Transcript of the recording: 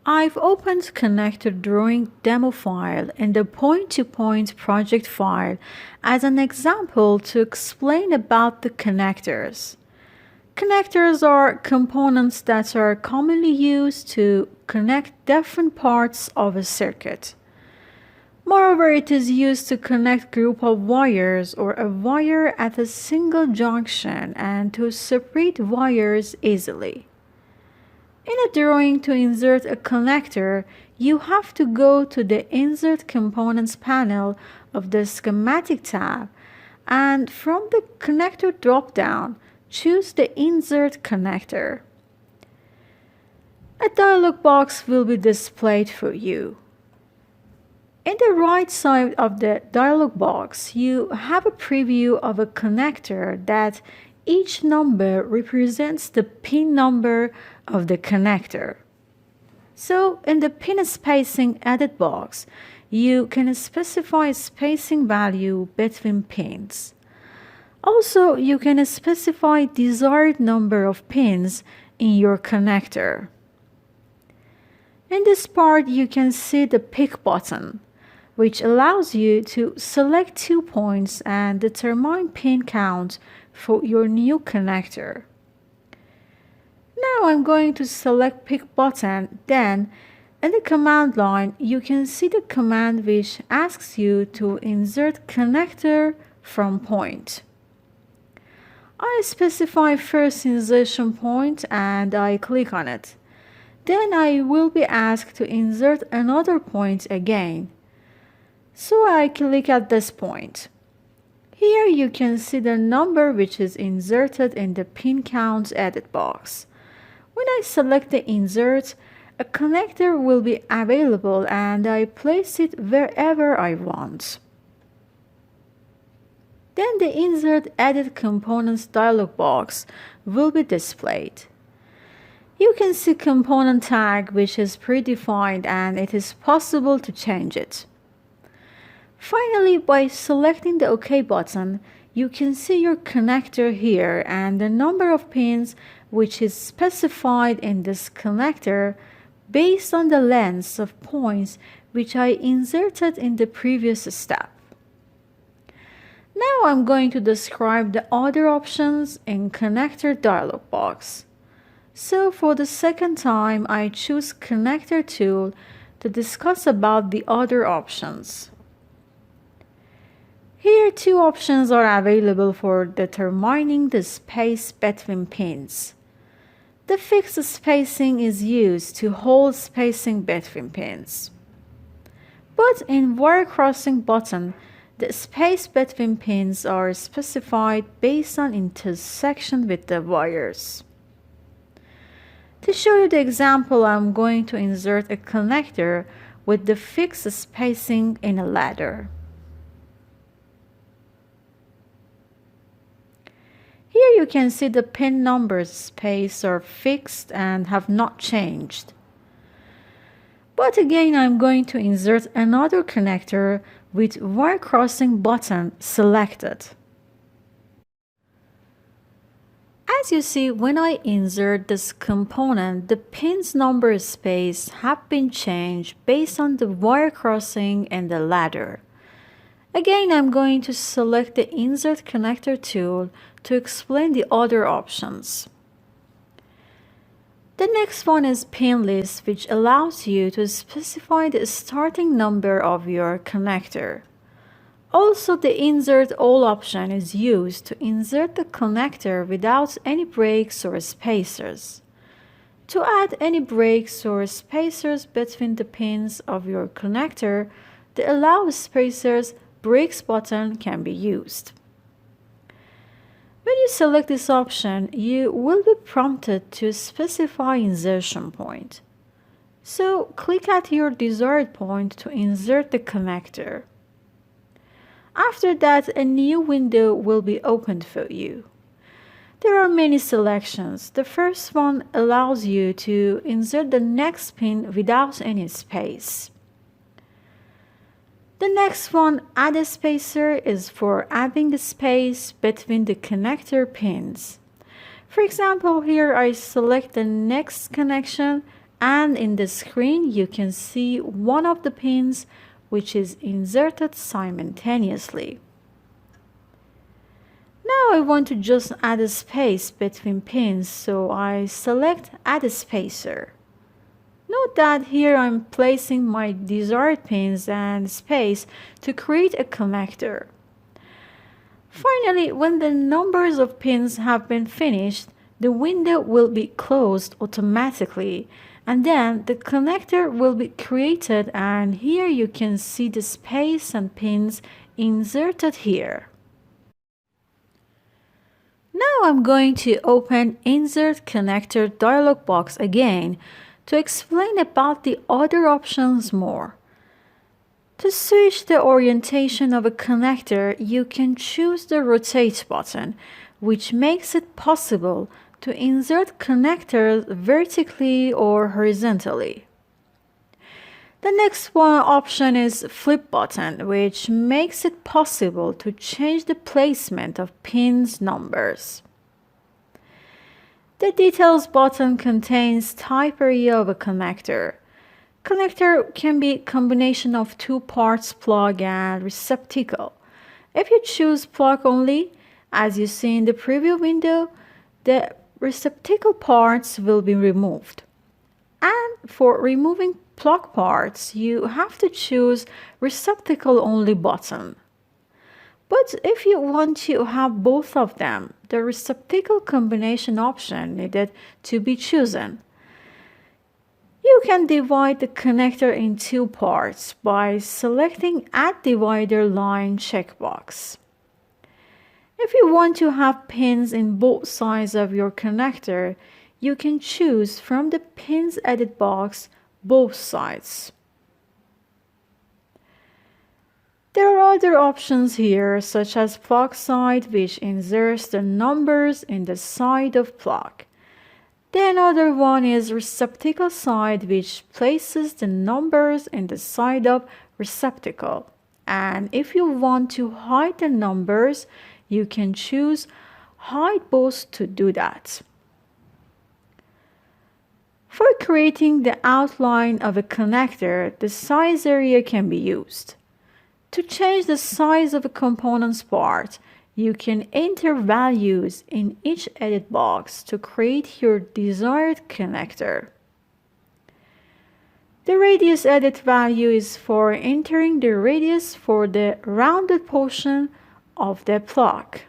I've opened connector drawing demo file in the point-to-point project file as an example to explain about the connectors. Connectors are components that are commonly used to connect different parts of a circuit. Moreover, it is used to connect group of wires or a wire at a single junction and to separate wires easily. In a drawing to insert a connector, you have to go to the Insert Components panel of the Schematic tab, and from the Connector drop-down, choose the Insert Connector. A dialog box will be displayed for you. In the right side of the dialog box, you have a preview of a connector that each number represents the pin number of the connector. So in the pin spacing edit box, you can specify spacing value between pins. Also, you can specify desired number of pins in your connector. In this part, you can see the pick button, which allows you to select 2 points and determine pin count for your new connector. Now I'm going to select pick button, then in the command line you can see the command which asks you to insert connector from point. I specify first insertion point and I click on it. Then I will be asked to insert another point again. So I click at this point. Here you can see the number which is inserted in the pin count edit box. When I select the insert, a connector will be available and I place it wherever I want. Then the Insert Edit Components dialog box will be displayed. You can see component tag which is predefined and it is possible to change it. Finally, by selecting the OK button, you can see your connector here and the number of pins which is specified in this connector based on the lengths of points which I inserted in the previous step. Now I'm going to describe the other options in connector dialog box. So for the second time, I choose Connector tool to discuss about the other options. Here 2 options are available for determining the space between pins. The fixed spacing is used to hold spacing between pins. But in wire crossing button, the space between pins are specified based on intersection with the wires. To show you the example, I'm going to insert a connector with the fixed spacing in a ladder. Here you can see the pin numbers space are fixed and have not changed. But again, I'm going to insert another connector with wire crossing button selected. As you see, when I insert this component, the pins number space have been changed based on the wire crossing in the ladder. Again, I'm going to select the Insert Connector tool to explain the other options. The next one is pin list, which allows you to specify the starting number of your connector. Also, the Insert All option is used to insert the connector without any breaks or spacers. To add any breaks or spacers between the pins of your connector, the Allow Spacers Breaks button can be used. When you select this option, you will be prompted to specify insertion point. So click at your desired point to insert the connector. After that, a new window will be opened for you. There are many selections. The first one allows you to insert the next pin without any space. The next one, Add a Spacer, is for adding a space between the connector pins. For example, here I select the next connection And in the screen, you can see one of the pins which is inserted simultaneously. Now I want to just add a space between pins, so I select Add a Spacer. Note that here I'm placing my desired pins and space to create a connector. Finally, when the numbers of pins have been finished, the window will be closed automatically, and then the connector will be created, and here you can see the space and pins inserted here. Now I'm going to open Insert Connector dialog box again to explain about the other options more. To switch the orientation of a connector, you can choose the Rotate button, which makes it possible to insert connectors vertically or horizontally. The next one option is Flip button, which makes it possible to change the placement of pins numbers. The Details button contains type area of a connector. Connector can be a combination of two parts, plug and receptacle. If you choose plug only, as you see in the preview window, the receptacle parts will be removed. And for removing plug parts, you have to choose receptacle only button. But if you want to have both of them, the receptacle combination option needed to be chosen. You can divide the connector in two parts by selecting Add Divider Line checkbox. If you want to have pins in both sides of your connector, you can choose from the Pins Edit box both sides. There are other options here, such as plug side, which inserts the numbers in the side of plug. Then another one is receptacle side, which places the numbers in the side of receptacle. And if you want to hide the numbers, you can choose Hide Both to do that. For creating the outline of a connector, the size area can be used. To change the size of a component's part, you can enter values in each edit box to create your desired connector. The radius edit value is for entering the radius for the rounded portion of the plug.